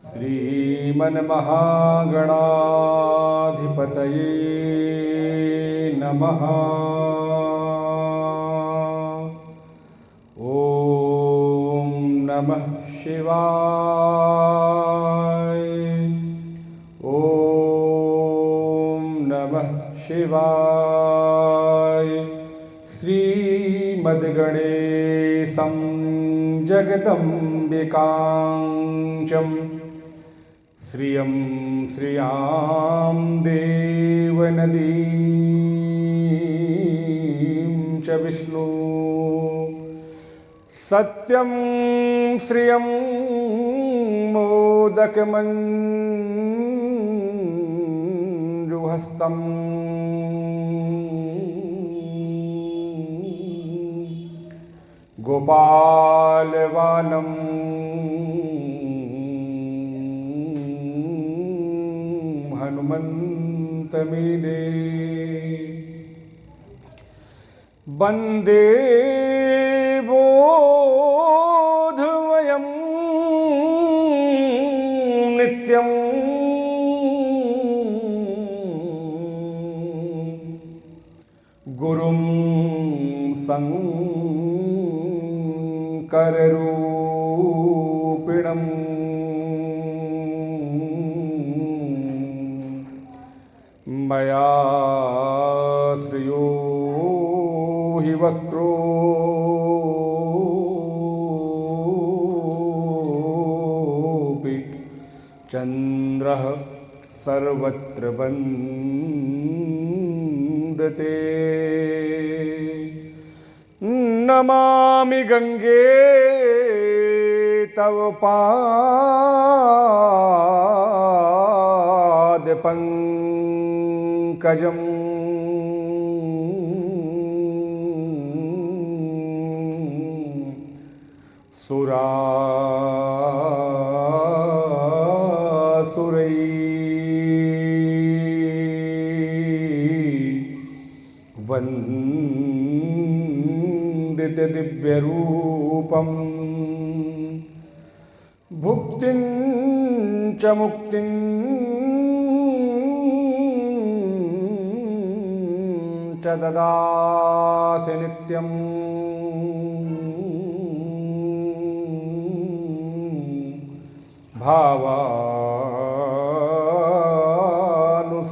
श्रीमन्महागणाधिपतये नमः। ॐ नमः शिवाय। ॐ नमः शिवाय। श्रीमद्गणेशं जगदम्बिकां श्रियं श्रियां देवनदीं च विष्णु सत्यं श्रियं मोदकमञ्जुहस्तम् गोपालबालं हनुमन्तमीडे वन्दे बोधवयं नित्यं गुरुं शङ्कररूपिणम् मया श्रियो हि वक्रोऽपि चन्द्रः सर्वत्र वन्दते। नमामि गंगे तव पादपङ्कजम् सुरासुरैर्वन्दित दिव्यरूपम् भुक्तिं च मुक्तिं च ददासि नित्यम्।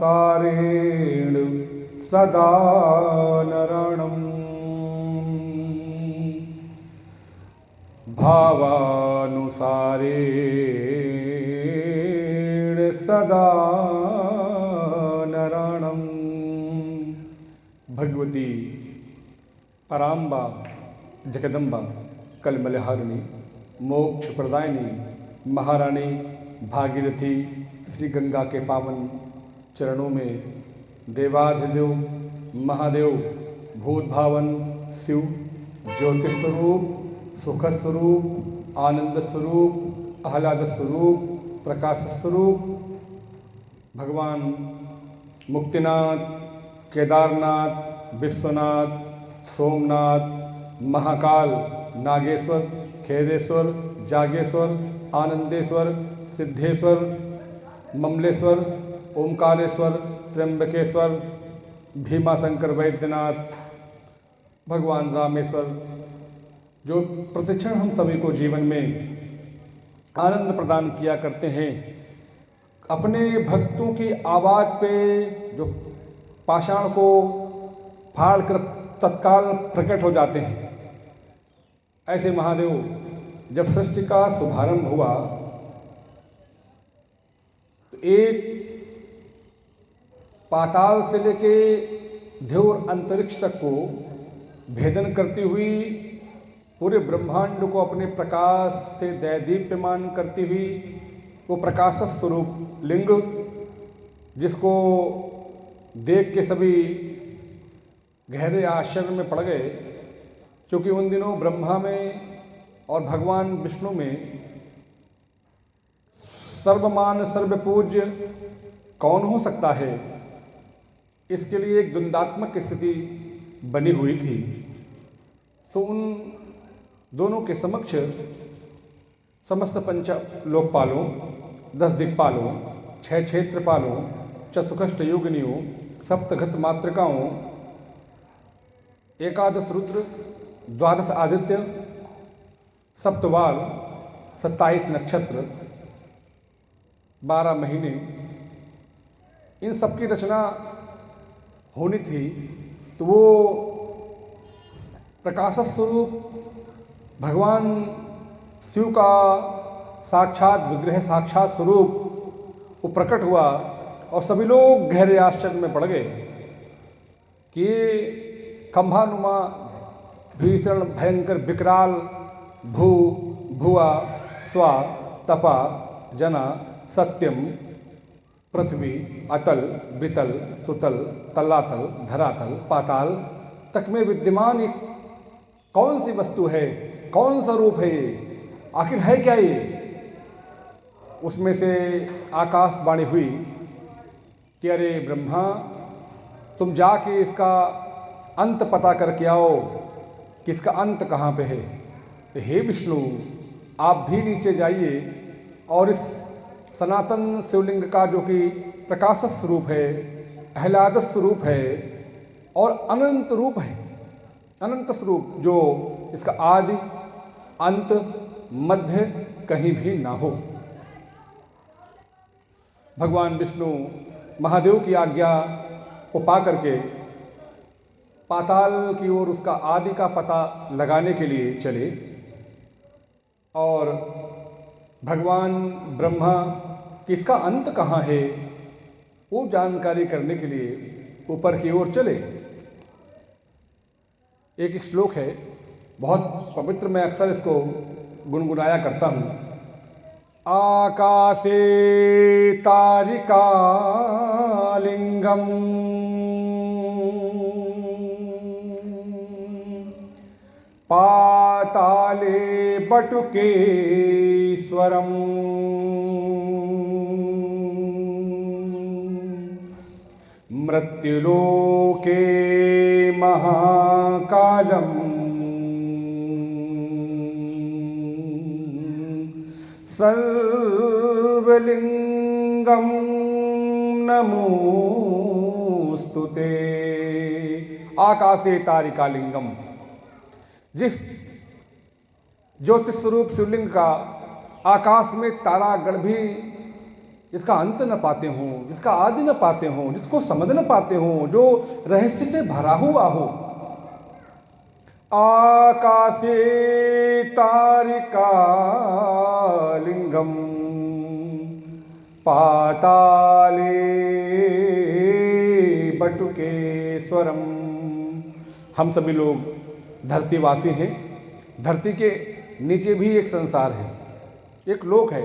भावानुसारेण सदा नरणम् भावानुसारेण सदा नरणम्। भगवती पराम्बा जगदम्बा कलमलहारिणी मोक्ष प्रदायिनी महारानी भागीरथी श्री गंगा के पावन चरणों में देवाधिदेव महादेव भूत भावन शिव ज्योति स्वरूप सुख स्वरूप आनंद स्वरूप आह्लाद स्वरूप प्रकाश स्वरूप भगवान मुक्तिनाथ केदारनाथ विश्वनाथ सोमनाथ महाकाल नागेश्वर खेदेश्वर जागेश्वर आनंदेश्वर सिद्धेश्वर ममलेश्वर ओमकारेश्वर त्र्यंबकेश्वर भीमाशंकर वैद्यनाथ भगवान रामेश्वर जो प्रतिक्षण हम सभी को जीवन में आनंद प्रदान किया करते हैं। अपने भक्तों की आवाज़ पे जो पाषाण को फाड़ कर तत्काल प्रकट हो जाते हैं, ऐसे महादेव जब सृष्टि का शुभारंभ हुआ तो एक पाताल से लेके ध्रुव अंतरिक्ष तक को भेदन करती हुई पूरे ब्रह्मांड को अपने प्रकाश से दैदीप्यमान करती हुई वो प्रकाश स्वरूप लिंग जिसको देख के सभी गहरे आश्चर्य में पड़ गए, क्योंकि उन दिनों ब्रह्मा में और भगवान विष्णु में सर्वमान सर्वपूज्य कौन हो सकता है, इसके लिए एक द्वंद्वात्मक स्थिति बनी हुई थी। सो उन दोनों के समक्ष समस्त पंच लोकपालों, 10 दिक्पालों, 6 क्षेत्रपालों, चतुष्ट योगिनियों, सप्तघत मातृकाओं, 11 रुद्र, 12 आदित्य, सप्तवाल, 27 नक्षत्र, 12 महीने, इन सब की रचना होनी थी। तो वो प्रकाश स्वरूप भगवान शिव का साक्षात विग्रह, साक्षात स्वरूप वो प्रकट हुआ और सभी लोग गहरे आश्चर्य में पड़ गए कि ये खंभानुमा भीषण भयंकर विकराल भू भुआ स्वा तपा जना सत्यम पृथ्वी अतल वितल सुतल तलातल धरातल पाताल तक में विद्यमान एक कौन सी वस्तु है, कौन सा रूप है ये, आखिर है क्या ये। उसमें से आकाशवाणी हुई कि अरे ब्रह्मा, तुम जाके इसका अंत पता करके आओ कि इसका अंत कहाँ पे है। तो हे विष्णु, आप भी नीचे जाइए और इस सनातन शिवलिंग का जो कि प्रकाश स्वरूप है, आह्लाद स्वरूप है और अनंत रूप है, अनंत स्वरूप, जो इसका आदि अंत मध्य कहीं भी ना हो। भगवान विष्णु महादेव की आज्ञा को पा करके पाताल की ओर उसका आदि का पता लगाने के लिए चले और भगवान ब्रह्मा किसका अंत कहाँ है वो जानकारी करने के लिए ऊपर की ओर चले। एक श्लोक है बहुत पवित्र, मैं अक्सर इसको गुनगुनाया करता हूँ। आकाशे तारिका लिंगम पाताले बटुकेश्वरम मृत्युलोके महाकालम सर्वलिंगम नमोस्तुते। आकाशे तारिका लिंगम, जिस ज्योतिष स्वरूप शिवलिंग का आकाश में तारागण भी इसका अंत न पाते हों, जिसका आदि न पाते हों, जिसको समझ न पाते हों, जो रहस्य से भरा हुआ हो। आकाशे तारिका लिंगम पाताले बटुकेश्वरम। हम सभी लोग धरतीवासी हैं। धरती के नीचे भी एक संसार है, एक लोक है।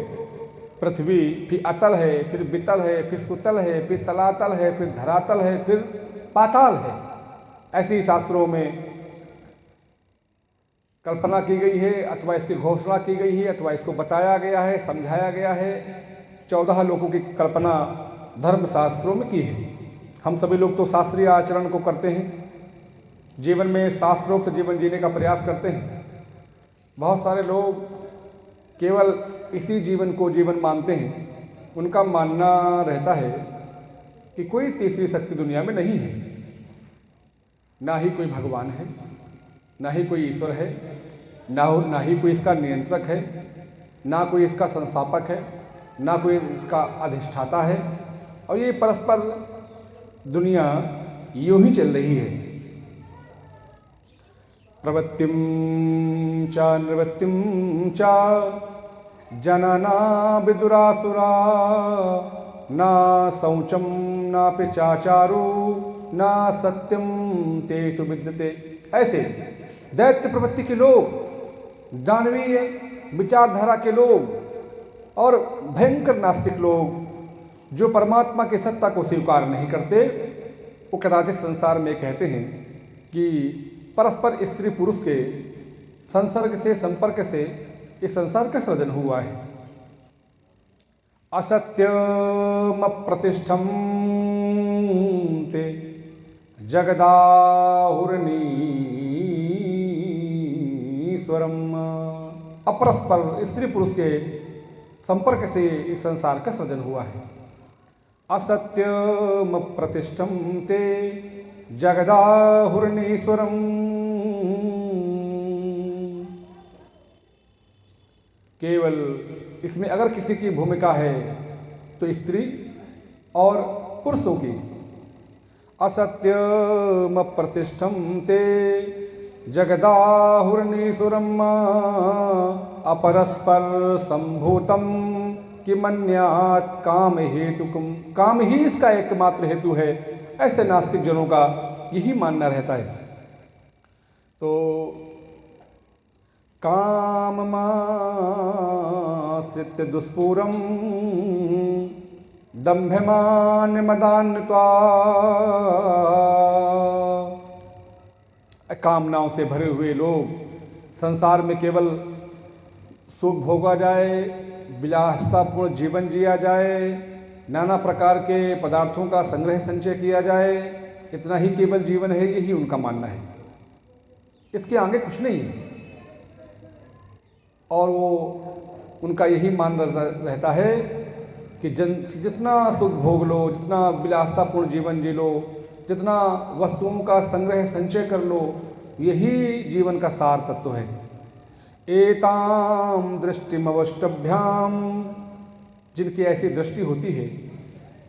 पृथ्वी, फिर अतल है, फिर वितल है, फिर सुतल है, फिर तलातल है, फिर धरातल है, फिर पाताल है। ऐसे ही शास्त्रों में कल्पना की गई है, अथवा इसकी घोषणा की गई है, अथवा इसको बताया गया है, समझाया गया है। 14 लोकों की कल्पना धर्मशास्त्रों में की है। हम सभी लोग तो शास्त्रीय आचरण को करते हैं, जीवन में शास्त्रोक्त जीवन जीने का प्रयास करते हैं। बहुत सारे लोग केवल इसी जीवन को जीवन मानते हैं। उनका मानना रहता है कि कोई तीसरी शक्ति दुनिया में नहीं है, ना ही कोई भगवान है, ना ही कोई ईश्वर है, ना ही कोई इसका नियंत्रक है, ना कोई इसका संस्थापक है, ना कोई इसका अधिष्ठाता है। और ये परस्पर दुनिया यूं ही चल रही है। प्रवृत्तिम च निवृत्तिम च जनना विदुरासुरा ना शौचम नापि चाचारो ना सत्यम तेषु विद्यते। ऐसे दैत्य प्रवृत्ति के लोग, दानवीय विचारधारा के लोग और भयंकर नास्तिक लोग जो परमात्मा की सत्ता को स्वीकार नहीं करते, वो कदाचित संसार में कहते हैं कि परस्पर स्त्री पुरुष के संसर्ग से, संपर्क से इस संसार का सृजन हुआ है। असत्यम प्रतिष्ठम ते जगदाहुरणीश्वरम। अपरस्पर स्त्री पुरुष के संपर्क से इस संसार का सृजन हुआ है। असत्यम प्रतिष्ठम ते जगदाहुरणीश्वरम। केवल इसमें अगर किसी की भूमिका है तो स्त्री और पुरुषों की। असत्यम प्रतिष्ठम ते जगदाहुरणीश्वरम अपरस्पर संभूतम किमन्यात् काम हेतुकम। काम ही इसका एकमात्र हेतु है, ऐसे नास्तिक जनों का यही मानना रहता है। तो काममाश्रित्य दुष्पूरम दम्भमानमदान्वित्वा। कामनाओं से भरे हुए लोग संसार में केवल सुख भोगा जाए, विलासतापूर्ण जीवन जिया जाए, नाना प्रकार के पदार्थों का संग्रह संचय किया जाए, इतना ही केवल जीवन है, यही उनका मानना है। इसके आगे कुछ नहीं है। और वो उनका यही मान रहता है कि जितना सुख भोग लो, जितना विलासतापूर्ण जीवन जी लो, जितना वस्तुओं का संग्रह संचय कर लो, यही जीवन का सार तत्व है। एताम दृष्टिमवष्टभ्याम, जिनकी ऐसी दृष्टि होती है,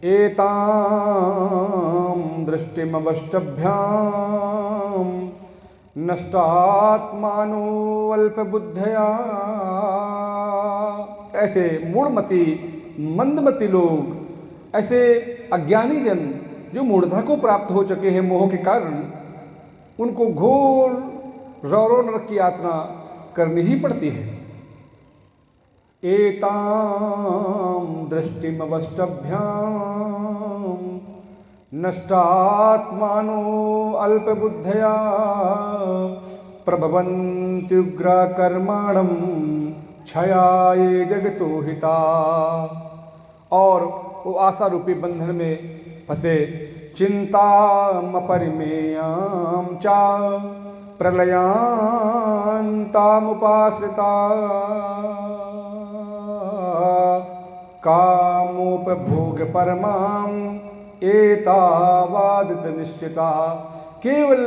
एताम दृष्टिमवष्टभ्याम नष्टात्मानो अल्पबुद्धया। ऐसे मूढ़मती मंदमती लोग, ऐसे अज्ञानी जन जो मूढ़ता को प्राप्त हो चुके हैं मोह के कारण, उनको घोर रौरो नरक की यातना करनी ही पड़ती है। एताम दृष्टिमवष्टभ्याम नष्टात्मानो अल्पबुद्धया प्रभवन्त्युग्र कर्माणं क्षयाय जगतो हिता। और वो आशा रूपी बंधन में फंसे चिंतामपरिमेयां च प्रलयांतामुपाश्रिता कामोपभोग परमां एतावादित निश्चिता। केवल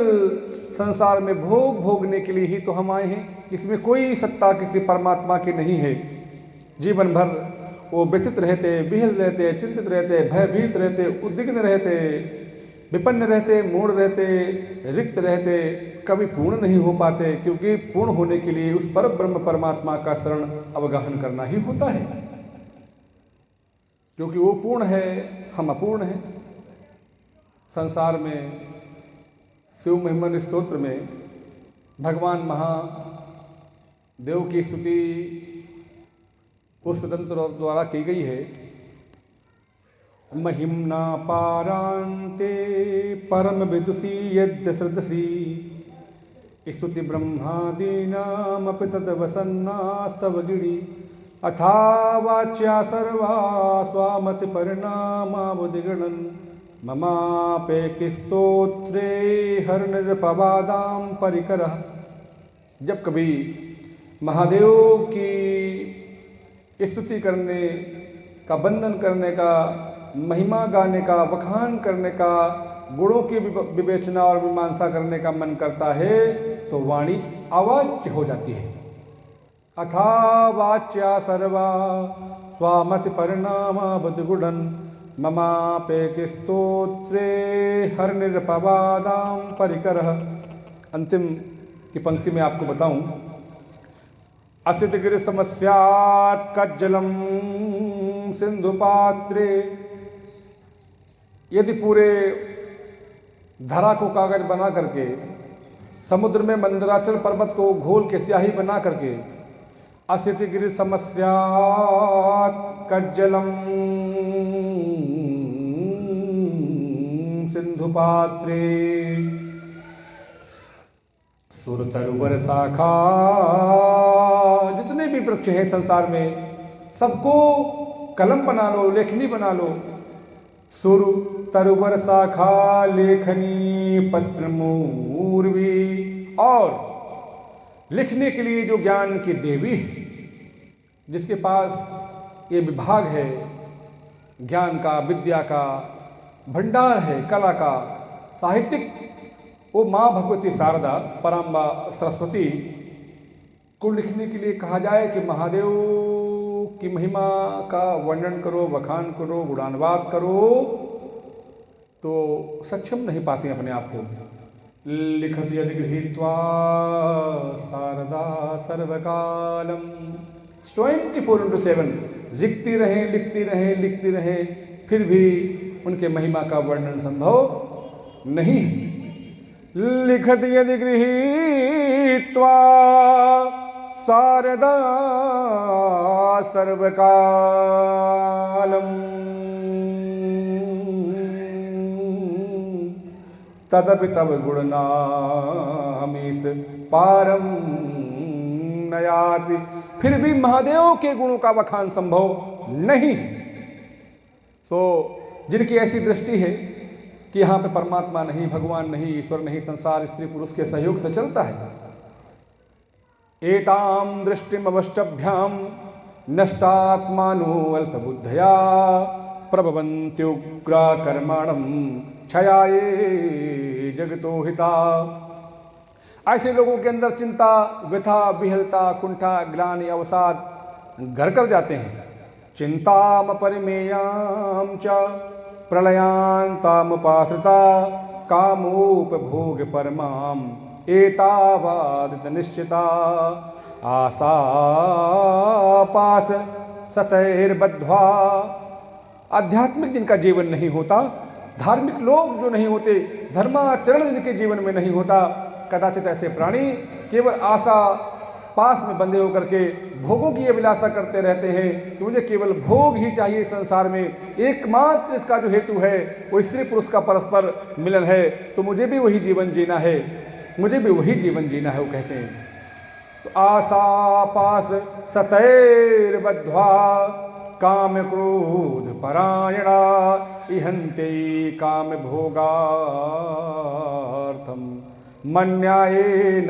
संसार में भोग भोगने के लिए ही तो हम आए हैं, इसमें कोई सत्ता किसी परमात्मा की नहीं है। जीवन भर वो व्यथित रहते, बिहल रहते, चिंतित रहते, भयभीत रहते, उद्विग्न रहते, विपन्न रहते, मूढ़ रहते, रिक्त रहते, कभी पूर्ण नहीं हो पाते, क्योंकि पूर्ण होने के लिए उस पर ब्रह्म परमात्मा का शरण अवगाहन करना ही होता है, क्योंकि वो पूर्ण है, हम अपूर्ण हैं। संसार में शिव महिमन स्तोत्र में भगवान महादेव की स्तुति उस तंत्र द्वारा की गई है। महिम्ना पारांते परम विदुषी यद्य सृदसी स्तुति ब्रह्मादीनामपि तद्वसन्नास्तव गिरि अथा वाच्या सर्वा स्वामति परिणामावुदिगणन् ममापेकिस्तोत्रे हरनिरपवादां परिकरः। जब कभी महादेव की स्तुति करने का, वंदन करने का, महिमा गाने का, बखान करने का, गुणों की विवेचना और मीमांसा करने का मन करता है तो वाणी अवाच्य हो जाती है। अथा वाच्या सर्वा स्वामति परिणामावुदिगणन् ममापेकिस्तोत्रे हरनिरपवादां परिकरः। अंतिम की पंक्ति में आपको बताऊं, असितगिरि समस्यात् कज्जलम सिंधु पात्रे। यदि पूरे धरा को कागज बना करके, समुद्र में मंदराचल पर्वत को घोल के स्याही बना करके, असितगिरि समस्यात् कज्जलम सिंधु पात्रे, सुर तरुवर शाखा, जितने भी वृक्ष हैं संसार में सबको कलम बना लो, लेखनी बना लो। सुर तरुवर शाखा लेखनी पत्र मूर्वी, और लिखने के लिए जो ज्ञान की देवी है, जिसके पास ये विभाग है, ज्ञान का, विद्या का भंडार है, कला का, साहित्यिक, वो माँ भगवती शारदा पराम्बा सरस्वती को लिखने के लिए कहा जाए कि महादेव की महिमा का वर्णन करो, बखान करो, गुणानुवाद करो, तो सक्षम नहीं पाती अपने आप को। लिखत यदि गृहीत्वा शारदा सर्वकालम, 24/7 लिखती रहें, लिखती रहें, लिखती रहें, फिर भी उनके महिमा का वर्णन संभव नहीं। लिखत यदि गृहीत्वा शारदा सर्वकालम, तदपि तव गुणनामीस पारम नयाति, फिर भी महादेव के गुणों का बखान संभव नहीं। जिनकी ऐसी दृष्टि है कि यहाँ पे परमात्मा नहीं, भगवान नहीं, ईश्वर नहीं, संसार स्त्री पुरुष के सहयोग से चलता है। एताम दृष्टिम अवष्टभ्याम नष्टात्मानो अल्पबुद्धया प्रभवन्त्युग्रा कर्माणम क्षयाये जगतो हिता। ऐसे लोगों के अंदर चिंता, व्यथा, विहलता, कुंठा, ग्लानि, अवसाद घर कर जाते हैं। चिंताम परिमेयाम च प्रलयांतामुपाश्रिता कामोपभोग परमाम एतावादित निश्चिता। आशापास सतैर्बद्ध्वा, आध्यात्मिक जिनका जीवन नहीं होता, धार्मिक लोग जो नहीं होते, धर्माचरण जिनके जीवन में नहीं होता, कदाचित ऐसे प्राणी केवल आशा पास में बंधे होकर के भोगों की अभिलाषा करते रहते हैं कि मुझे केवल भोग ही चाहिए संसार में, एकमात्र इसका जो हेतु है वो स्त्री पुरुष का परस्पर मिलन है, तो मुझे भी वही जीवन जीना है, मुझे भी वही जीवन जीना है, वो कहते हैं। तो आशा पास सतैर्बद्ध्वा काम क्रोध परायणा इहन्ते काम भोगार्थम मन्यायेनार्थ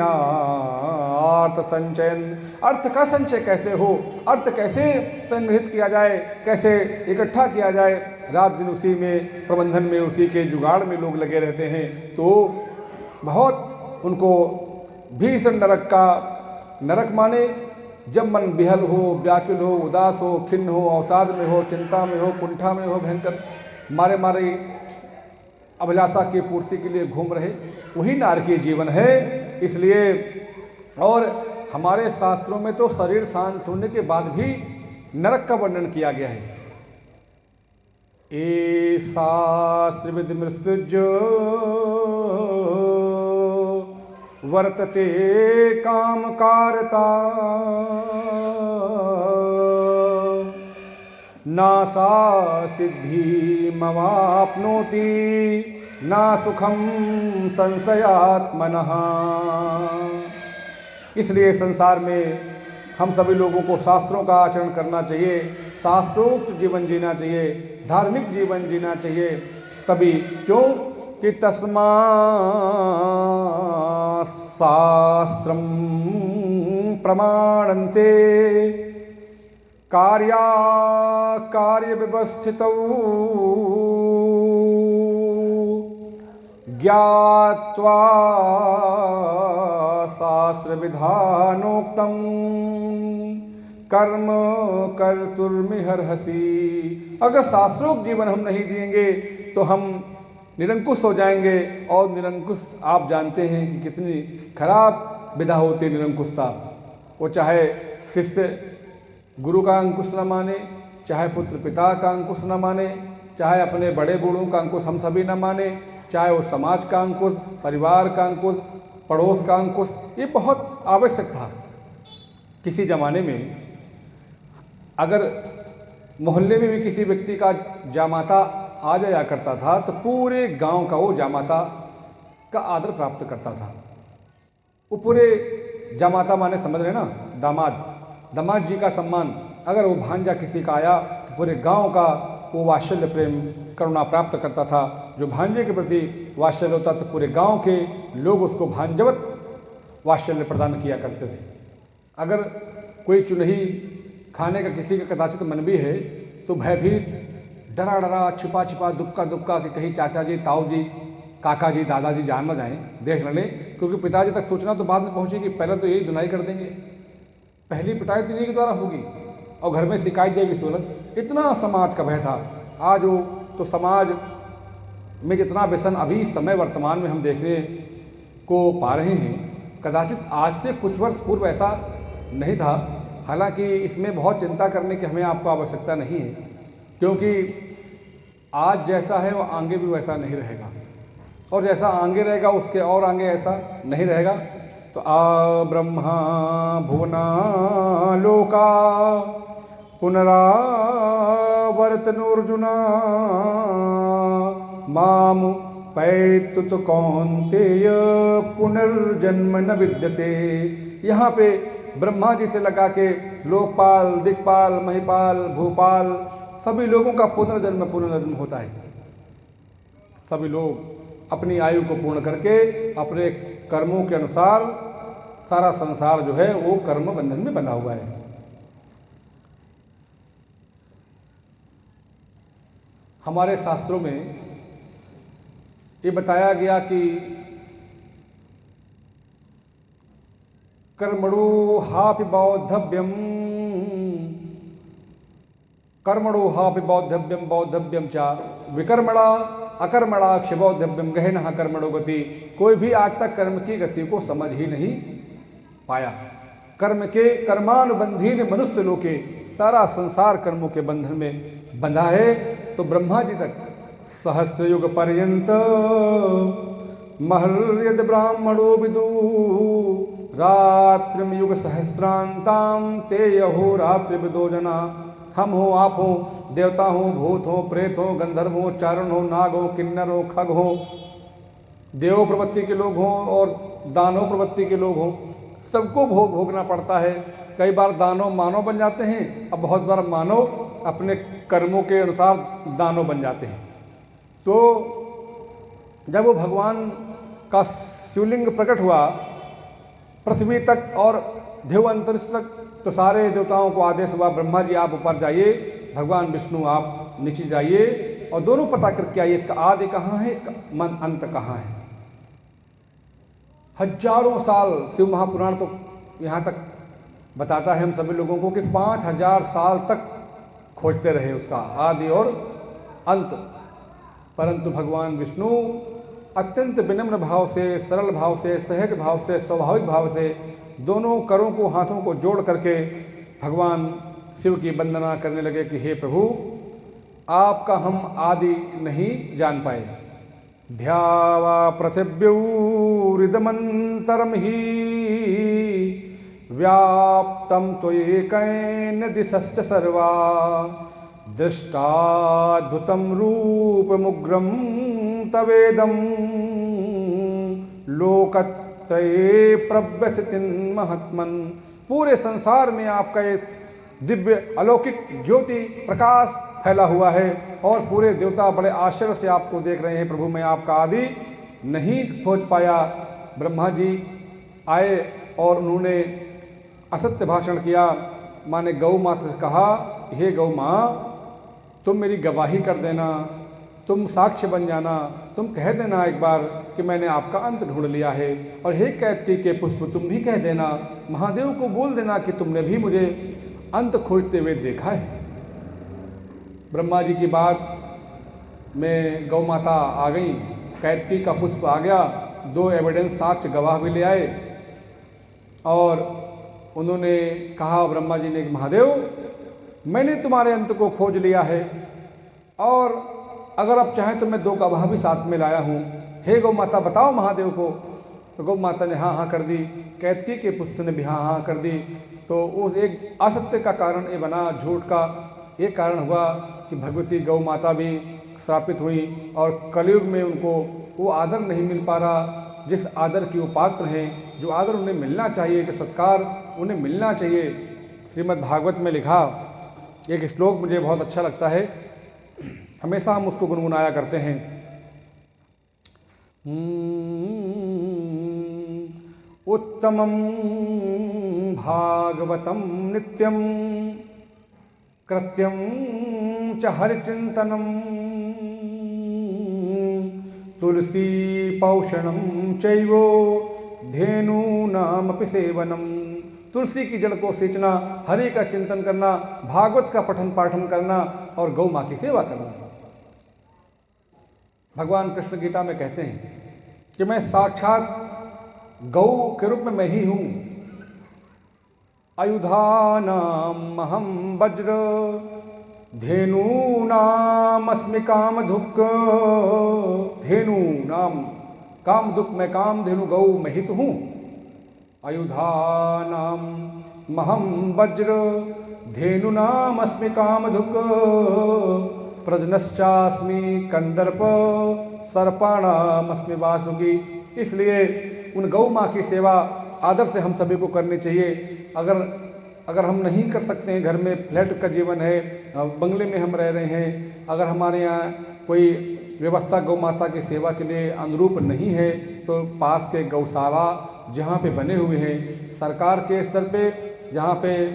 संचयन। अर्थ का संचय कैसे हो, अर्थ कैसे संग्रहित किया जाए, कैसे इकट्ठा किया जाए, रात दिन उसी में, प्रबंधन में, उसी के जुगाड़ में लोग लगे रहते हैं। तो बहुत उनको भीषण नरक का, नरक माने जब मन विहल हो, व्याकुल हो, उदास हो, खिन्न हो, अवसाद में हो, चिंता में हो, कुंठा में हो, भयंकर मारे मारे अभिलाषा की पूर्ति के लिए घूम रहे, वही नारकीय जीवन है। इसलिए और हमारे शास्त्रों में तो शरीर शांत होने के बाद भी नरक का वर्णन किया गया है। ऐसा श्रीविद मृत्युज वर्तते काम कारता नासा सिद्धि मवाप्नोति ना सुखम संशयात्मनः। इसलिए संसार में हम सभी लोगों को शास्त्रों का आचरण करना चाहिए, शास्त्रोक्त जीवन जीना चाहिए, धार्मिक जीवन जीना चाहिए। तभी क्यों कि तस्मा शास्त्रम प्रमाणन्ते कार्य व्यवस्थितौ ज्ञात्वा शास्त्र विधानोक्तम कर्म कर्तुर्मिहर्हसि। अगर शास्त्रोक्त जीवन हम नहीं जिएंगे तो हम निरंकुश हो जाएंगे, और निरंकुश आप जानते हैं कि कितनी खराब विधा होती है निरंकुशता। वो चाहे शिष्य गुरु का अंकुश न माने, चाहे पुत्र पिता का अंकुश न माने, चाहे अपने बड़े बूढ़ों का अंकुश हम सभी न माने, चाहे वो समाज का अंकुश, परिवार का अंकुश, पड़ोस का अंकुश, ये बहुत आवश्यक था। किसी ज़माने में अगर मोहल्ले में भी किसी व्यक्ति का जामाता आ जाया करता था तो पूरे गांव का वो जामाता का आदर प्राप्त करता था। वो पूरे जामाता माने समझ रहे ना, दामाद जी का सम्मान। अगर वो भांजा किसी का आया तो पूरे गांव का वो वात्सल्य प्रेम करुणा प्राप्त करता था। जो भांजे के प्रति वात्सल्य होता तो पूरे गांव के लोग उसको भांजवत वात्सल्य प्रदान किया करते थे। अगर कोई चुनही खाने का किसी का कदाचित मन भी है तो भयभीत, डरा डरा, छिपा छिपा, दुबका दुबका कि कहीं चाचा जी, ताऊ जी, काका जी, दादाजी जान न जाएं, देख न लें, क्योंकि पिताजी तक सूचना तो बाद में पहुंचेगी, पहले तो यही धुनाई कर देंगे। पहली पिटाई तो इन्हीं के द्वारा होगी और घर में सिखाई जाएगी सूरत। इतना समाज का भय था। आज वो तो समाज में जितना व्यसन अभी इस समय वर्तमान में हम देखने को पा रहे हैं, कदाचित आज से कुछ वर्ष पूर्व ऐसा नहीं था। हालांकि इसमें बहुत चिंता करने की हमें आपको आवश्यकता नहीं है, क्योंकि आज जैसा है वो आगे भी वैसा नहीं रहेगा, और जैसा आगे रहेगा उसके और आगे ऐसा नहीं रहेगा। तो ब्रह्मा भुवना लोका पुनरावर्तनोर्जुना माम पैतुत कौन्तेय पुनर्जन्म न विद्यते। यहाँ पे ब्रह्मा जी से लगा के लोकपाल, दिक्पाल, महिपाल, भूपाल सभी लोगों का पुनर्जन्म होता है। सभी लोग अपनी आयु को पूर्ण करके अपने कर्मों के अनुसार सारा संसार जो है वो कर्म बंधन में बंधा हुआ है। हमारे शास्त्रों में ये बताया गया कि कर्मणो हापि बौद्धव्यम, कर्मणो हापि बौद्धव्यम चा विकर्मणा अकर्मणा क्षिबौद्धव्यम गहनः कर्मणो गति। कोई भी आज तक कर्म की गति को समझ ही नहीं पाया। कर्म के कर्मानुबंधीन मनुष्य लोके, सारा संसार कर्मों के बंधन में बंधा है। तो ब्रह्मा जी तक सहस्र युग पर्यंत महर्यद ब्राह्मणो विदु रात्रिम युग सहस्रांताम ते यहो रात्रि विदो जना। हम हो, आप हो, देवता हो, भूत हो, प्रेत हो, गंधर्व हो, चारण हो, नाग हो, किन्नर हो, खग हो, देव प्रवृत्ति के लोग हों और दानव प्रवृत्ति के लोग हों, सबको भोगना पड़ता है। कई बार दानव मानव बन जाते हैं, अब बहुत बार मानव अपने कर्मों के अनुसार दानव बन जाते हैं। तो जब वो भगवान का शिवलिंग प्रकट हुआ पृथ्वी तक और ध्रुव अंतरिक्ष तक, तो सारे देवताओं को आदेश हुआ, ब्रह्मा जी आप ऊपर जाइए, भगवान विष्णु आप नीचे जाइए और दोनों पता करके आइए इसका आदि कहाँ है, इसका मन अंत कहाँ है। हजारों साल शिव महापुराण तो यहाँ तक बताता है हम सभी लोगों को कि 5000 साल तक खोजते रहे उसका आदि और अंत, परंतु भगवान विष्णु अत्यंत विनम्र भाव से, सरल भाव से, सहज भाव से, स्वाभाविक भाव से दोनों करों को, हाथों को जोड़ करके भगवान शिव की वंदना करने लगे कि हे प्रभु, आपका हम आदि नहीं जान पाए। ध्यावा पृथिव्यूरिदमन्तरं हि व्याप्तं त्वयैकेन दिशश्च सर्वा दृष्टाद्भुतं रूपमुग्रं तवेदं लोकत्रये प्रव्यथितिं महत्मन्। पूरे संसार में आपका ये दिव्य अलौकिक ज्योति प्रकाश फैला हुआ है और पूरे देवता बड़े आश्चर्य से आपको देख रहे हैं। प्रभु मैं आपका आदि नहीं खोज पाया। ब्रह्मा जी आए और उन्होंने असत्य भाषण किया। माँ ने गौ माता से कहा, हे गौ माँ, तुम मेरी गवाही कर देना, तुम साक्ष्य बन जाना, तुम कह देना एक बार कि मैंने आपका अंत ढूंढ लिया है। और हे कैतकी के पुष्प, तुम भी कह देना, महादेव को बोल देना कि तुमने भी मुझे अंत खोजते हुए देखा है। ब्रह्मा जी की बात में गौ माता आ गई, कैतकी का पुष्प आ गया, 2 एविडेंस साक्ष्य गवाह भी ले आए और उन्होंने कहा, ब्रह्मा जी ने, महादेव मैंने तुम्हारे अंत को खोज लिया है और अगर आप चाहें तो मैं 2 गवाह भी साथ में लाया हूँ। हे गौ माता बताओ महादेव को। तो गौ माता ने हाँ हाँ कर दी, कैतकी के पुष्प ने भी हाँ हाँ कर दी। तो उस एक असत्य का कारण ये बना, झूठ का ये कारण हुआ कि भगवती गौ माता भी श्रापित हुई और कलयुग में उनको वो आदर नहीं मिल पा रहा जिस आदर की वो पात्र हैं, जो आदर उन्हें मिलना चाहिए, कि सत्कार उन्हें मिलना चाहिए। श्रीमद् भागवत में लिखा एक श्लोक मुझे बहुत अच्छा लगता है, हमेशा हम उसको गुनगुनाया करते हैं। उत्तमं भागवतं नित्यं कृत्यं च हरिचिंतनम तुलसी पौषणं चैव धेनूनामपि सेवनम। तुलसी की जड़ को सींचना, हरि का चिंतन करना, भागवत का पठन पाठन करना और गौ माँ की सेवा करना। भगवान कृष्ण गीता में कहते हैं कि मैं साक्षात गौ के रूप में मैं ही हूं। आयुधानाम अहम वज्र धेनूनामस्मि कामधुक्। धेनु नाम कामधुक्, मैं कामधेनु गौ मैं ही तो हूं। आयुधानाम महम वज्र धेनुनामस्मि कामधुक् प्रजनश्चास्मि कंदर्प सर्पाणामस्मि वासुकी। इसलिए उन गौ माँ की सेवा आदर से हम सभी को करनी चाहिए। अगर हम नहीं कर सकते हैं, घर में फ्लैट का जीवन है, बंगले में हम रह रहे हैं, अगर हमारे यहाँ कोई व्यवस्था गौ माता की सेवा के लिए अनुरूप नहीं है, तो पास के गौशाला जहाँ पे बने हुए हैं, सरकार के स्तर पे, जहाँ पे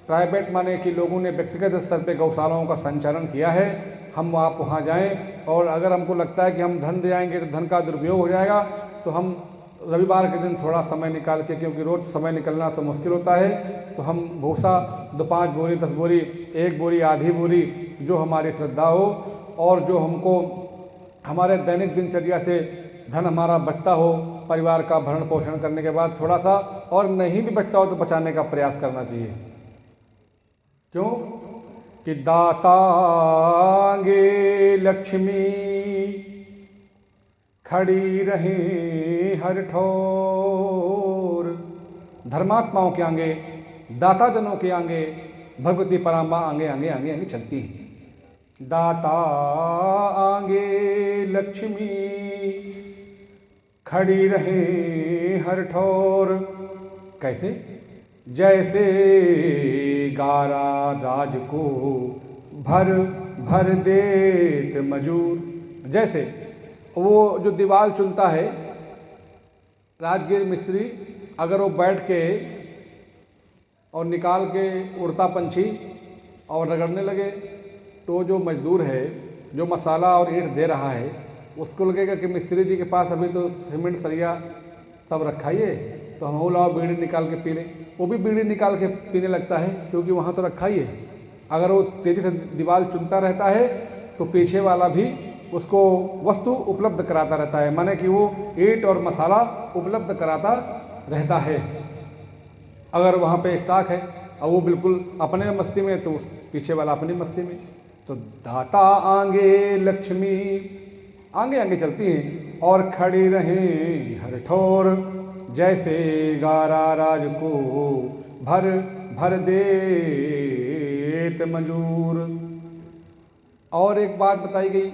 प्राइवेट माने कि लोगों ने व्यक्तिगत स्तर पे गौशालाओं का संचालन किया है, हम आप वहाँ जाएं। और अगर हमको लगता है कि हम धन दे आएंगे तो धन का दुरुपयोग हो जाएगा, तो हम रविवार के दिन थोड़ा समय निकाल के, क्योंकि रोज़ समय निकलना तो मुश्किल होता है, तो हम भूसा 2-5 बोरी 10 बोरी 1 बोरी आधी बोरी जो हमारी श्रद्धा हो और जो हमको हमारे दैनिक दिनचर्या से धन हमारा बचता हो, परिवार का भरण पोषण करने के बाद थोड़ा सा, और नहीं भी बचता हो तो बचाने का प्रयास करना चाहिए। क्यों कि दातांगे लक्ष्मी खड़ी रहे हर ठोर। धर्मात्माओं के आगे, दाता जनों के आगे भगवती पराम्बा आगे आगे आगे आगे चलती है। दाता आगे लक्ष्मी खड़ी रहे हर ठोर। कैसे? जैसे गारा राज को भर भर देत मजूर। जैसे वो जो दीवार चुनता है राजगीर मिस्त्री, अगर वो बैठ के और निकाल के उड़ता पंछी और रगड़ने लगे, तो जो मजदूर है जो मसाला और ईंट दे रहा है, उसको लगेगा कि मिस्त्री जी के पास अभी तो सीमेंट सरिया सब रखा ही है, तो हम वो लाओ बीड़ी निकाल के पी लें। वो भी बीड़ी निकाल के पीने लगता है, क्योंकि वहाँ तो रखा ही है। अगर वो तेज़ी से दीवार चुनता रहता है तो पीछे वाला भी उसको वस्तु उपलब्ध कराता रहता है, माने कि वो ईंट और मसाला उपलब्ध कराता रहता है। अगर वहाँ पे स्टॉक है और वो बिल्कुल अपने मस्ती में, तो पीछे वाला अपनी मस्ती में। तो दाता आगे लक्ष्मी आगे आगे चलती हैं और खड़ी रहें हर ठोर। जैसे गारा राज को भर भर देत मंजूर। और एक बात बताई गई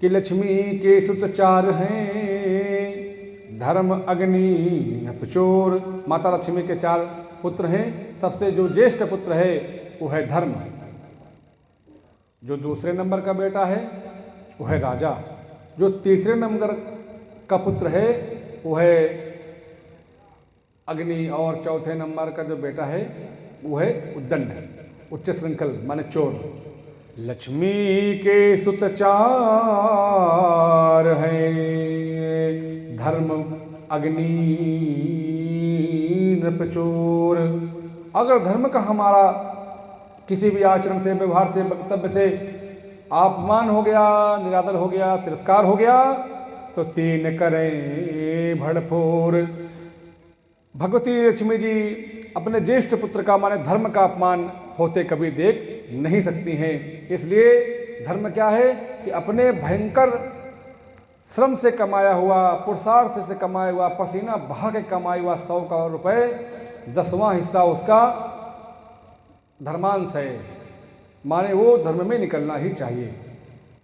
कि लक्ष्मी के सुत 4 हैं, धर्म अग्नि नपचोर। माता लक्ष्मी के 4 पुत्र हैं। सबसे जो ज्येष्ठ पुत्र है वो है धर्म, जो दूसरे नंबर का बेटा है वो है राजा, जो तीसरे नंबर का पुत्र है वो है अग्नि, और चौथे नंबर का जो बेटा है वो है उद्दंड, उच्च श्रृंखल माने चोर। लक्ष्मी के सुत 4 हैं, धर्म अग्नि नृपचोर। अगर धर्म का हमारा किसी भी आचरण से, व्यवहार से, वक्तव्य से अपमान हो गया, निरादर हो गया, तिरस्कार हो गया, तो 3 करें भड़फोर। भगवती लक्ष्मी जी अपने ज्येष्ठ पुत्र का माने धर्म का अपमान होते कभी देख नहीं सकती हैं। इसलिए धर्म क्या है कि अपने भयंकर श्रम से कमाया हुआ, पुरुषार्थ से कमाया हुआ, पसीना बहा के कमाया हुआ 100 करोड़ रुपए 10वां हिस्सा उसका धर्मांश है, माने वो धर्म में निकलना ही चाहिए।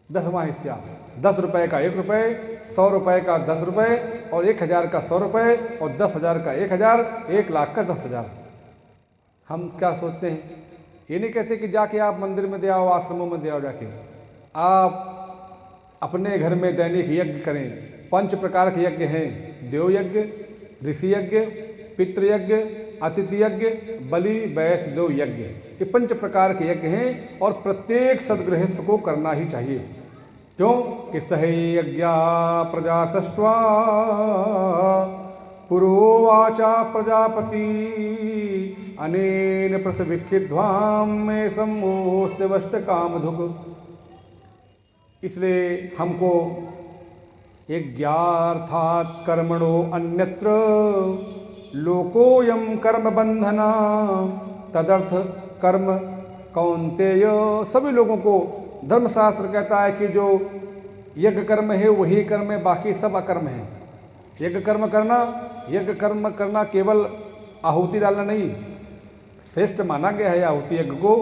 10वां हिस्सा, 10 रुपये का 1 रुपये, 100 रुपये का 10 रुपये और 1000 का 100 रुपये और 10,000 का 1000, 1 लाख का 10,000। हम क्या सोचते हैं, ये नहीं कहते कि जाके आप मंदिर में दे आओ, आश्रमों में दे आओ, जाके आप अपने घर में दैनिक यज्ञ करें। 5 प्रकार के यज्ञ हैं, देव यज्ञ, ऋषि यज्ञ, पितृ यज्ञ, अतिथि यज्ञ, बलि, वैश्य यज्ञ। ये 5 प्रकार के यज्ञ हैं और प्रत्येक सद्गृहस्थ को करना ही चाहिए। क्यों कि सहे यज्ञा प्रजा सष्ट्वा पुरोवाचा प्रजापति अनेन प्रसविक्षिध्वाम में सम्मोस्तवष्ट कामधुक। इसलिए हमको यज्ञार्थात् कर्मणो अन्यत्र लोकोयम कर्म बंधना तदर्थ कर्म कौन्तेय। सभी लोगों को धर्मशास्त्र कहता है कि जो यज्ञ कर्म है वही कर्म है, बाकी सब अकर्म है। यज्ञ कर्म करना केवल आहुति डालना नहीं, श्रेष्ठ माना गया है आहुति यज्ञ को,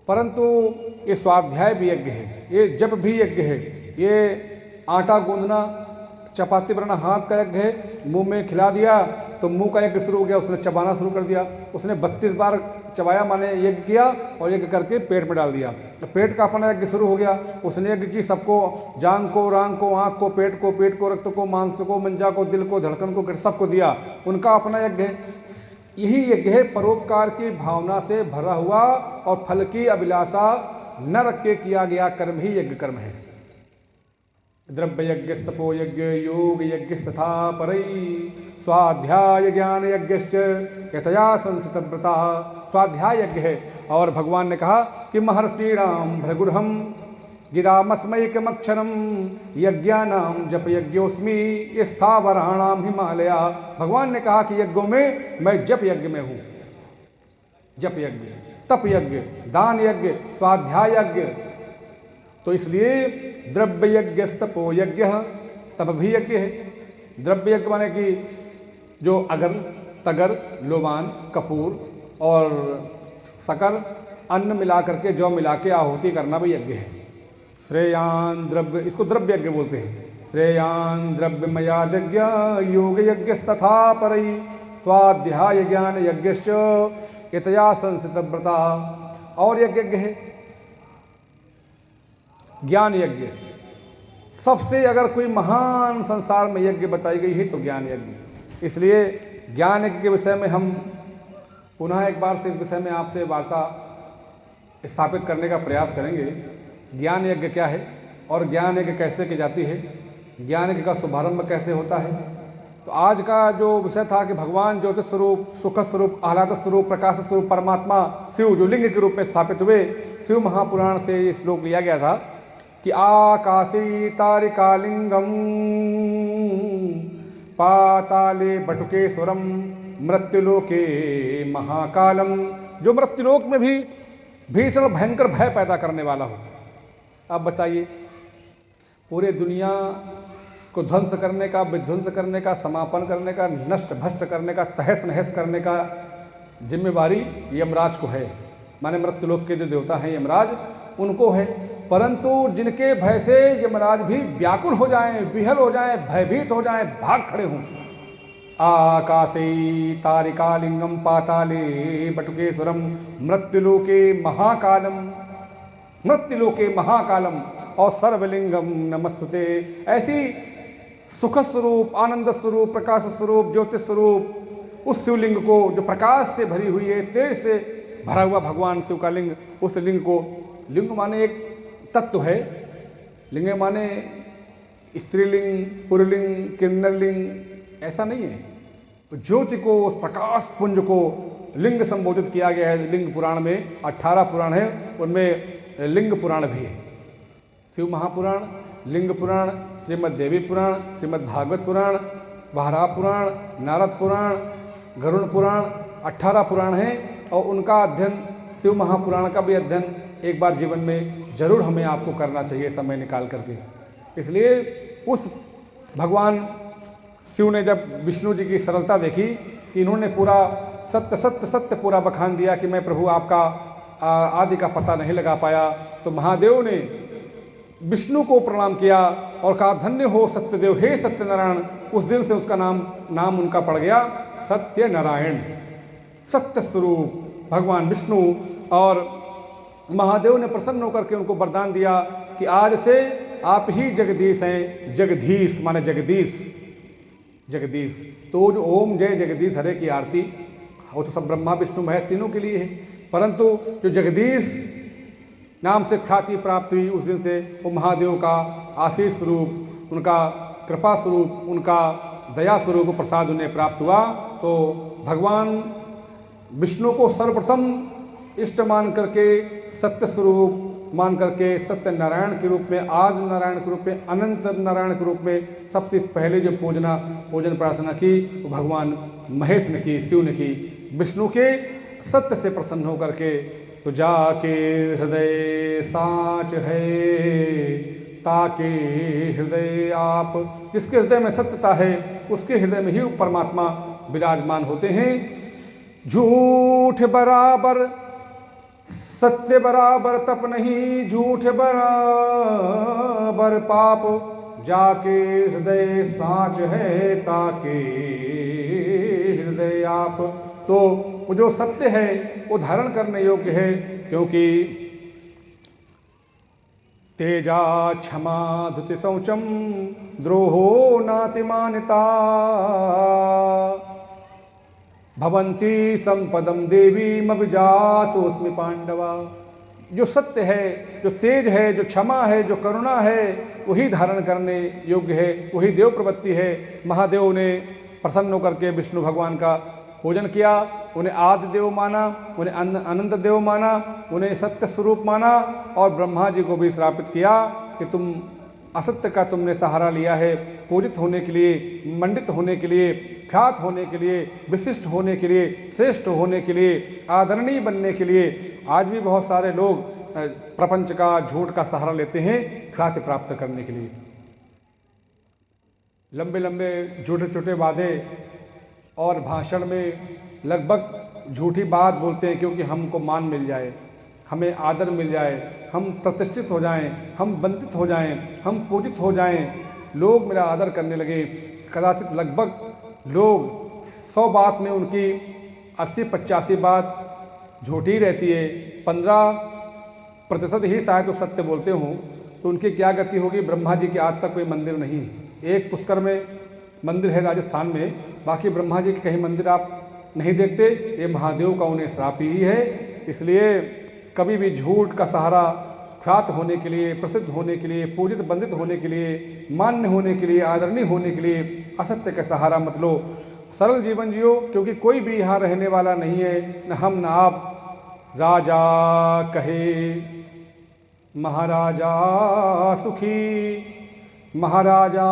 परंतु ये स्वाध्याय भी यज्ञ है, ये जप भी यज्ञ है, ये आटा गूंदना, चपाती बनाना हाथ का यज्ञ है। मुंह में खिला दिया तो मुंह का यज्ञ शुरू हो गया, उसने चबाना शुरू कर दिया, उसने 32 बार चबाया माने यज्ञ किया और यज्ञ करके पेट में डाल दिया, तो पेट का अपना यज्ञ शुरू हो गया। उसने यज्ञ की सबको, जांग को, रांग को, आँख को, पेट को, रक्त को, मांस को, मंजा को, दिल को, धड़कन को, सबको दिया, उनका अपना यज्ञ है। यही यज्ञ है परोपकार की भावना से भरा हुआ और फल की अभिलाषा न रख के किया गया कर्म ही यज्ञ कर्म है। द्रव्य यज्ञ, तपो यज्ञ, योग यज्ञ तथा परई स्वाध्याय ज्ञान यज्ञश्च यतया संसित व्रता। स्वाध्याय यज्ञ है और भगवान ने कहा कि महर्षि राम भृगुरहम गिरामस्मैकमक्षरम यज्ञानाम जप यज्ञोस्मि स्थावराणाम हिमालया। भगवान ने कहा कि यज्ञों में मैं जप यज्ञ में हूँ। जप यज्ञ, तप यज्ञ, दान यज्ञ, स्वाध्याय यज्ञ। तो इसलिए द्रव्य यज्ञ, तपो यज्ञ, तप भी यज्ञ है। द्रव्य यज्ञ माने कि जो अगर, तगर, लोबान, कपूर और शकर, अन्न मिला करके, जौ मिला के आहुति करना भी यज्ञ है। श्रेयान द्रव्य, इसको द्रव्य यज्ञ बोलते हैं। श्रेयान द्रव्यमयादज्ञ योग यज्ञ तथा परई स्वाध्याय ज्ञान यज्ञश्च यतया संसित व्रता। और यज्ञ है ज्ञान यज्ञ। सबसे अगर कोई महान संसार में यज्ञ बताई गई है तो ज्ञान यज्ञ। इसलिए ज्ञान यज्ञ के विषय में हम पुनः एक बार से इस विषय में आपसे वार्ता स्थापित करने का प्रयास करेंगे। ज्ञान यज्ञ क्या है और ज्ञान यज्ञ कैसे की जाती है, ज्ञान यज्ञ का शुभारंभ कैसे होता है। तो आज का जो विषय था कि भगवान ज्योतिष स्वरूप, सुख स्वरूप, आह्लाद स्वरूप, प्रकाश स्वरूप परमात्मा शिव जो लिंग के रूप में स्थापित हुए, शिव महापुराण से ये श्लोक लिया गया था कि आकाशी तारिकालिंगम पाताले बटुकेश्वरम मृत्युलोके महाकालम। जो मृत्युलोक में भी भीषण भयंकर भय पैदा करने वाला हो। अब बताइए, पूरे दुनिया को ध्वंस करने का, विध्वंस करने का, समापन करने का, नष्ट भ्रष्ट करने का, तहस नहस करने का जिम्मेवारी यमराज को है। माने मृत्युलोक के जो देवता हैं यमराज, उनको है। परंतु जिनके भय से यमराज भी व्याकुल हो जाएं, विहल हो जाएं, भयभीत हो जाएं, भाग खड़े हों। आकाशे तारिकालिंगम पाताले बटुकेश्वरम मृत्युलोके महाकालम, मृत्युलोके महाकालम और सर्वलिंगम नमस्तुते। ऐसी सुख स्वरूप, आनंद स्वरूप, प्रकाश स्वरूप, ज्योतिष स्वरूप उस शिवलिंग को जो प्रकाश से भरी हुई है, तेज से भरा हुआ भगवान शिव का लिंग, उस लिंग को, लिंग माने एक तत्व है, लिंग माने स्त्रीलिंग, पुरलिंग, किन्नरलिंग ऐसा नहीं है। ज्योति को, उस प्रकाश पुंज को लिंग संबोधित किया गया है। लिंग पुराण में 18 पुराण है, उनमें लिंग पुराण भी है। शिव महापुराण, लिंग पुराण, श्रीमद् देवी पुराण, श्रीमद् भागवत पुराण, वाराह पुराण, नारद पुराण, गरुड़ पुराण, 18 पुराण हैं और उनका अध्ययन, शिव महापुराण का भी अध्ययन एक बार जीवन में जरूर हमें आपको करना चाहिए समय निकाल करके। इसलिए उस भगवान शिव ने जब विष्णु जी की सरलता देखी कि इन्होंने पूरा सत्य सत्य सत्य पूरा बखान दिया कि मैं प्रभु आपका आदि का पता नहीं लगा पाया, तो महादेव ने विष्णु को प्रणाम किया और कहा धन्य हो सत्यदेव, हे सत्यनारायण। उस दिन से उसका नाम उनका पड़ गया सत्यनारायण, सत्य स्वरूप भगवान विष्णु। और महादेव ने प्रसन्न होकर के उनको वरदान दिया कि आज से आप ही जगदीश हैं। जगदीश माने जगदीश, जगदीश। तो वो जो ओम जय जगदीश हरे की आरती, वो तो सब ब्रह्मा विष्णु महेश तीनों के लिए है, परंतु जो जगदीश नाम से ख्याति प्राप्त हुई उस दिन से वो महादेव का आशीष स्वरूप, उनका कृपा स्वरूप, उनका दया स्वरूप प्रसाद उन्हें प्राप्त हुआ। तो भगवान विष्णु को सर्वप्रथम इष्ट मान करके, सत्य स्वरूप मान करके, सत्य नारायण के रूप में, आदि नारायण के रूप में, अनंत नारायण के रूप में सबसे पहले जो पूजन प्रार्थना की वो भगवान महेश ने की, शिव ने की। विष्णु के सत्य से प्रसन्न होकर के तो जाके हृदय साच है, ताके हृदय आप। जिसके हृदय में सत्यता है उसके हृदय में ही परमात्मा विराजमान होते हैं। झूठ बराबर सत्य बराबर तप नहीं, झूठ बराबर पाप, जाके हृदय साच है, ताके हृदय आप। तो वो जो सत्य है वो धारण करने योग्य है, क्योंकि तेजा क्षमा धुति शौचम द्रोहो नातिमानिता, भवंती संपदम देवी मभिजातोस्मि पांडवा। जो सत्य है, जो तेज है, जो क्षमा है, जो करुणा है, वही धारण करने योग्य है, वही देव प्रवृत्ति है। महादेव ने प्रसन्न होकर के विष्णु भगवान का पूजन किया, उन्हें आदि देव माना, उन्हें अनंत देव माना, उन्हें सत्य स्वरूप माना और ब्रह्मा जी को भी श्रापित किया कि तुम असत्य का तुमने सहारा लिया है पूजित होने के लिए, मंडित होने के लिए, ख्यात होने के लिए, विशिष्ट होने के लिए, श्रेष्ठ होने के लिए, आदरणीय बनने के लिए। आज भी बहुत सारे लोग प्रपंच का, झूठ का सहारा लेते हैं ख्याति प्राप्त करने के लिए। लंबे लंबे छोटे छोटे वादे और भाषण में लगभग झूठी बात बोलते हैं, क्योंकि हमको मान मिल जाए, हमें आदर मिल जाए, हम प्रतिष्ठित हो जाएं, हम वंदित हो जाएं, हम पूजित हो जाएं, लोग मेरा आदर करने लगे। कदाचित लगभग लोग 100 बात में उनकी 80-85 बात झूठी रहती है, 15% ही शायद वो सत्य बोलते हों। तो उनकी क्या गति होगी? ब्रह्मा जी के आज तक कोई मंदिर नहीं, एक पुष्कर में मंदिर है राजस्थान में, बाकी ब्रह्मा जी के कहीं मंदिर आप नहीं देखते। ये महादेव का उन्हें श्राप ही है। इसलिए कभी भी झूठ का सहारा ख्यात होने के लिए, प्रसिद्ध होने के लिए, पूजित वंदित होने के लिए, मान्य होने के लिए, आदरणीय होने के लिए असत्य का सहारा मत लो। सरल जीवन जियो, क्योंकि कोई भी यहाँ रहने वाला नहीं है, न हम न आप। राजा कहे महाराजा सुखी, महाराजा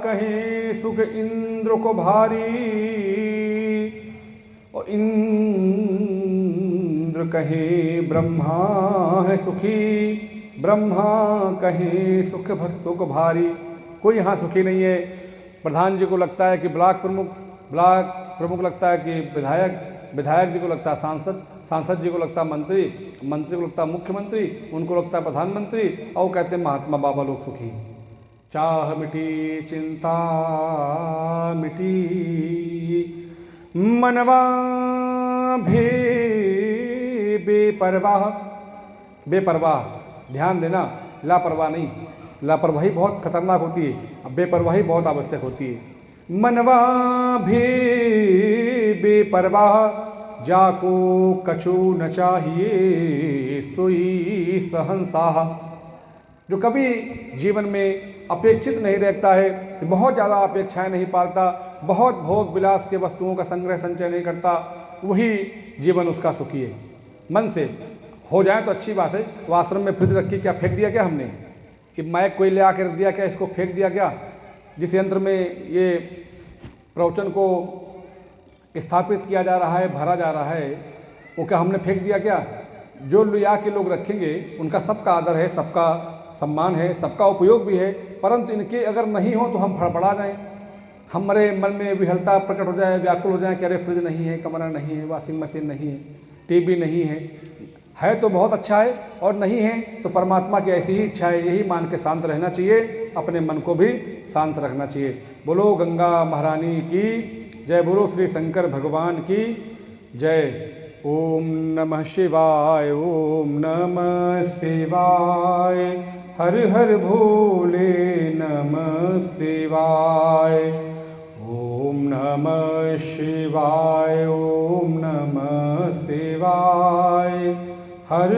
कहे सुख इंद्र को भारी, और इंद्र कहे ब्रह्मा है सुखी, ब्रह्मा कहे सुख भक्तों को भारी। कोई यहाँ सुखी नहीं है। प्रधान जी को लगता है कि ब्लॉक प्रमुख लगता है कि विधायक जी को लगता है सांसद जी को लगता है मंत्री को लगता है मुख्यमंत्री, उनको लगता है प्रधानमंत्री, और कहते हैं महात्मा बाबा लोग सुखी। चाह मिटी चिंता मिटी, मनवा भे बेपरवाह। बेपरवाह, ध्यान देना, लापरवाह नहीं। लापरवाही बहुत खतरनाक होती है, अब बेपरवाही बहुत आवश्यक होती है। मनवा भे बेपरवाह, जाको कछु न चाहिए सोई सहनसाह। जो कभी जीवन में अपेक्षित नहीं रहता है, बहुत ज़्यादा अपेक्षाएं नहीं पालता, बहुत भोग विलास के वस्तुओं का संग्रह संचय नहीं करता, वही जीवन उसका सुखी है। मन से हो जाए तो अच्छी बात है। वो आश्रम में फ्रिज रखी, क्या फेंक दिया क्या हमने? कि माइक कोई ले आकर रख दिया क्या, इसको फेंक दिया क्या? जिस यंत्र में ये प्रवचन को स्थापित किया जा रहा है, भरा जा रहा है, वो क्या हमने फेंक दिया क्या? जो लिया के लोग रखेंगे उनका सबका आदर है, सबका सम्मान है, सबका उपयोग भी है, परंतु इनके अगर नहीं हो तो हम फड़फड़ा जाएं, हमारे मन में विहलता प्रकट हो जाए, व्याकुल हो जाए कि अरे फ्रिज नहीं है, कमरा नहीं है, वॉशिंग मशीन नहीं है, टीवी नहीं है, है तो बहुत अच्छा है और नहीं है तो परमात्मा की ऐसी ही इच्छा है, यही मान के शांत रहना चाहिए, अपने मन को भी शांत रखना चाहिए। बोलो गंगा महारानी की जय, बोलो श्री शंकर भगवान की जय। ओम नमः शिवाय, ओम नमः शिवाय, हर हर भोले नमः शिवाय। ओम नमः शिवाय, ओम नमः शिवाय, हर